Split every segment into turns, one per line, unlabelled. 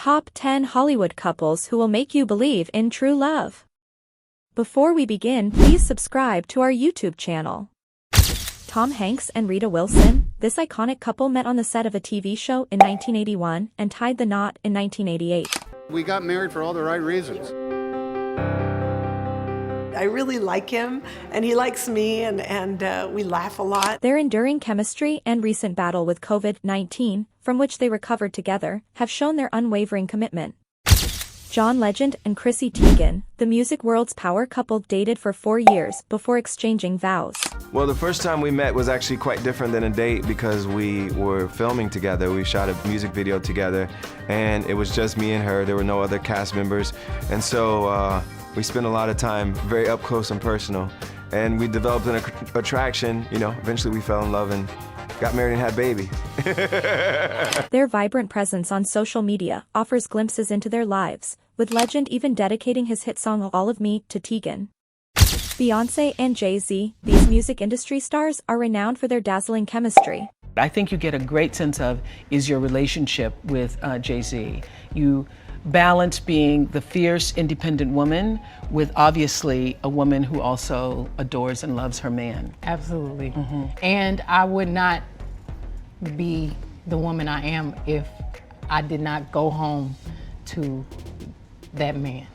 Top 10 Hollywood couples who will make you believe in true love. Before we begin, please subscribe to our YouTube channel. Tom Hanks and Rita Wilson. This iconic couple met on the set of a TV show in 1981 and tied the knot in 1988.
We got married for all the right reasons.
I really like him, and he likes me, and we laugh a lot.
Their enduring chemistry and recent battle with COVID-19, from which they recovered together, have shown their unwavering commitment. John Legend and Chrissy Teigen, the music world's power couple, dated for 4 years before exchanging vows.
Well, the first time we met was actually quite different than a date because we were filming together. We shot a music video together, and it was just me and her. There were no other cast members, and so we spent a lot of time very up close and personal, and we developed an attraction. Eventually we fell in love and got married and had a baby.
Their vibrant presence on social media offers glimpses into their lives, with Legend even dedicating his hit song All of Me to Teigen. Beyonce and Jay Z, these music industry stars are renowned for their dazzling chemistry.
I think you get a great sense of is your relationship with Jay Z. You balance being the fierce, independent woman with obviously a woman who also adores and loves her man.
Absolutely. And I would not be the woman I am if I did not go home to that man.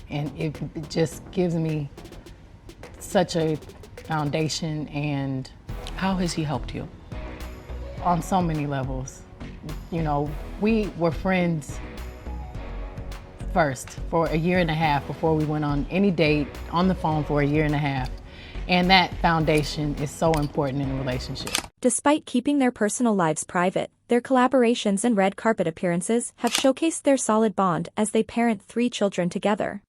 And it just gives me such a foundation. And
how has he helped you?
On so many levels. We were friends first for a year and a half before we went on any date, on the phone for a year and a half. And that foundation is so important in a relationship.
Despite keeping their personal lives private, their collaborations and red carpet appearances have showcased their solid bond as they parent 3 children together.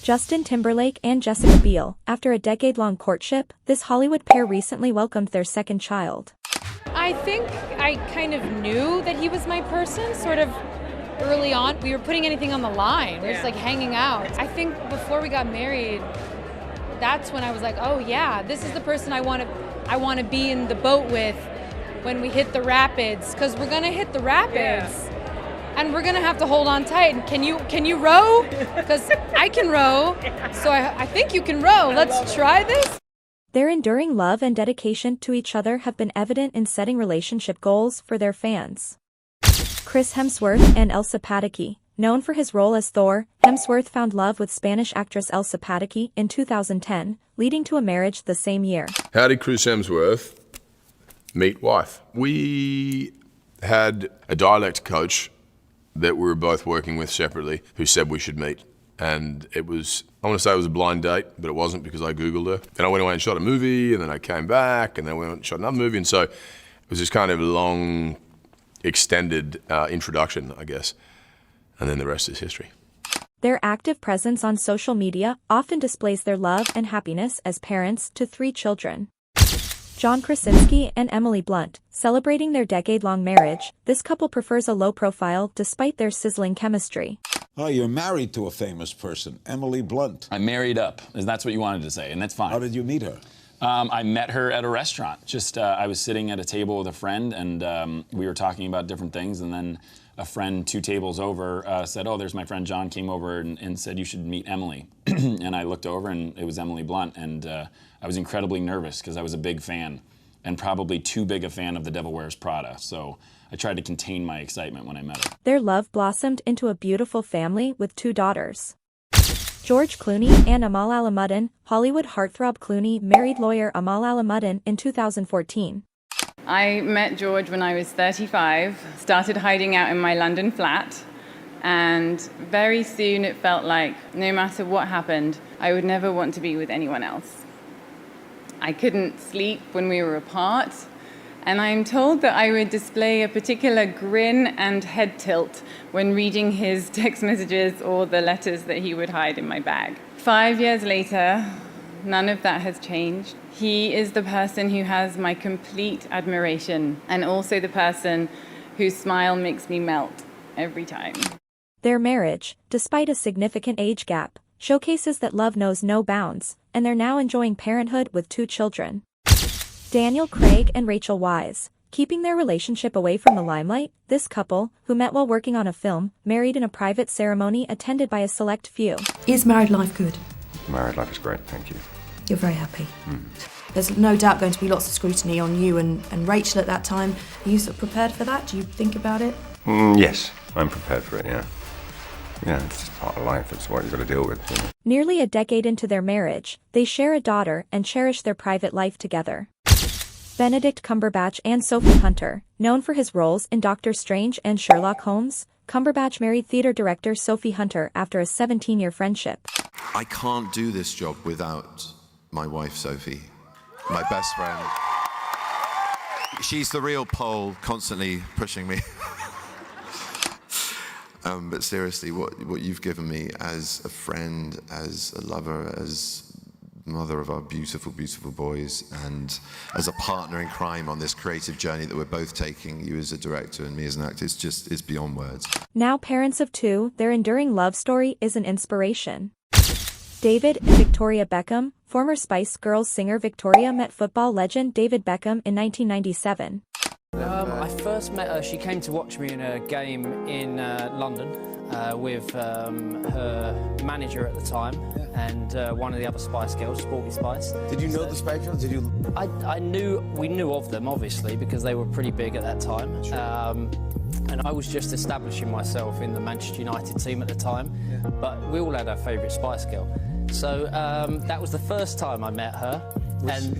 Justin Timberlake and Jessica Biel. After a decade-long courtship, this Hollywood pair recently welcomed their second child.
I think I kind of knew that he was my person, sort of early on. We were putting anything on the line. We were just like hanging out. I think before we got married, that's when I was like, oh yeah, this is the person I want to be in the boat with when we hit the rapids, because we're gonna hit the rapids. And we're gonna have to hold on tight. Can you row? Because I can row, so I think you can row. Let's try this.
Their enduring love and dedication to each other have been evident in setting relationship goals for their fans. Chris Hemsworth and Elsa Pataky. Known for his role as Thor, Hemsworth found love with Spanish actress Elsa Pataky in 2010, leading to a marriage the same year.
How did Chris Hemsworth meet wife? We had a dialect coach that we were both working with separately who said we should meet. And it was, I want to say it was a blind date, but it wasn't because I Googled her. Then I went away and shot a movie, and then I came back, and then I went and shot another movie. And so it was this kind of long, extended introduction, I guess. And then the rest is history.
Their active presence on social media often displays their love and happiness as parents to 3 children. John Krasinski and Emily Blunt. Celebrating their decade-long marriage, this couple prefers a low profile despite their sizzling chemistry.
Oh, you're married to a famous person, Emily Blunt.
I'm married up, and that's what you wanted to say, and that's fine.
How did you meet her?
I met her at a restaurant. I was sitting at a table with a friend, and we were talking about different things, and then a friend 2 tables over said, oh, there's my friend John, came over and said, you should meet Emily. And I looked over, and it was Emily Blunt, and I was incredibly nervous because I was a big fan, and probably too big a fan of The Devil Wears Prada, so I tried to contain my excitement when I met her.
Their love blossomed into a beautiful family with 2 daughters. George Clooney and Amal Maden. Hollywood heartthrob Clooney married lawyer Amal Maden in 2014.
I met George when I was 35, started hiding out in my London flat, and very soon it felt like no matter what happened, I would never want to be with anyone else. I couldn't sleep when we were apart, and I'm told that I would display a particular grin and head tilt when reading his text messages or the letters that he would hide in my bag. 5 years later, none of that has changed. He is the person who has my complete admiration, and also the person whose smile makes me melt every time.
Their marriage, despite a significant age gap, showcases that love knows no bounds, and they're now enjoying parenthood with 2 children. Daniel Craig and Rachel Weisz. Keeping their relationship away from the limelight, this couple, who met while working on a film, married in a private ceremony attended by a select few.
Is married life good?
Married life is great, thank you.
You're very happy. There's no doubt going to be lots of scrutiny on you and Rachel at that time. Are you sort of prepared for that? Do you think about it?
Yes, I'm prepared for it, yeah. Yeah, it's just part of life, it's what you've got to deal with. You know?
Nearly a decade into their marriage, they share a daughter and cherish their private life together. Benedict Cumberbatch and Sophie Hunter, known for his roles in Doctor Strange and Sherlock Holmes, Cumberbatch married theater director Sophie Hunter after a 17-year friendship.
I can't do this job without my wife, Sophie, my best friend. She's the real pole, constantly pushing me. But seriously, what you've given me as a friend, as a lover, as mother of our beautiful, beautiful boys, and as a partner in crime on this creative journey that we're both taking, you as a director and me as an actor, it's beyond words.
Now parents of two, their enduring love story is an inspiration. David and Victoria Beckham, former Spice Girls singer Victoria met football legend David Beckham in 1997.
I first met her, she came to watch me in a game in London with her manager at the time and one of the other Spice Girls, Sporty Spice.
Did you know the Spice Girls?
We knew of them obviously because they were pretty big at that time. And I was just establishing myself in the Manchester United team at the time, but we all had our favourite Spice Girl. So that was the first time I met her.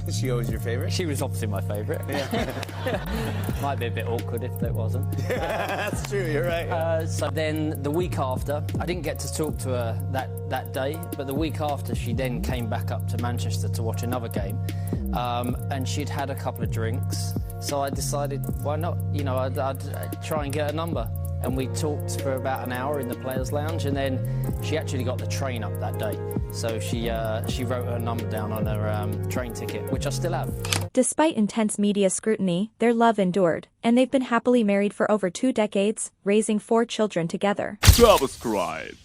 Was she always your favourite?
She was obviously my favourite. Yeah. Might be a bit awkward if it wasn't.
That's true, you're right.
So then the week after, I didn't get to talk to her that day, but the week after she then came back up to Manchester to watch another game. And she'd had a couple of drinks, so I decided, why not? You know, I'd try and get a number. And we talked for about an hour in the Players' Lounge, and then she actually got the train up that day. So she wrote her number down on her train ticket, which I still have.
Despite intense media scrutiny, their love endured, and they've been happily married for over 2 decades, raising 4 children together.
Subscribe.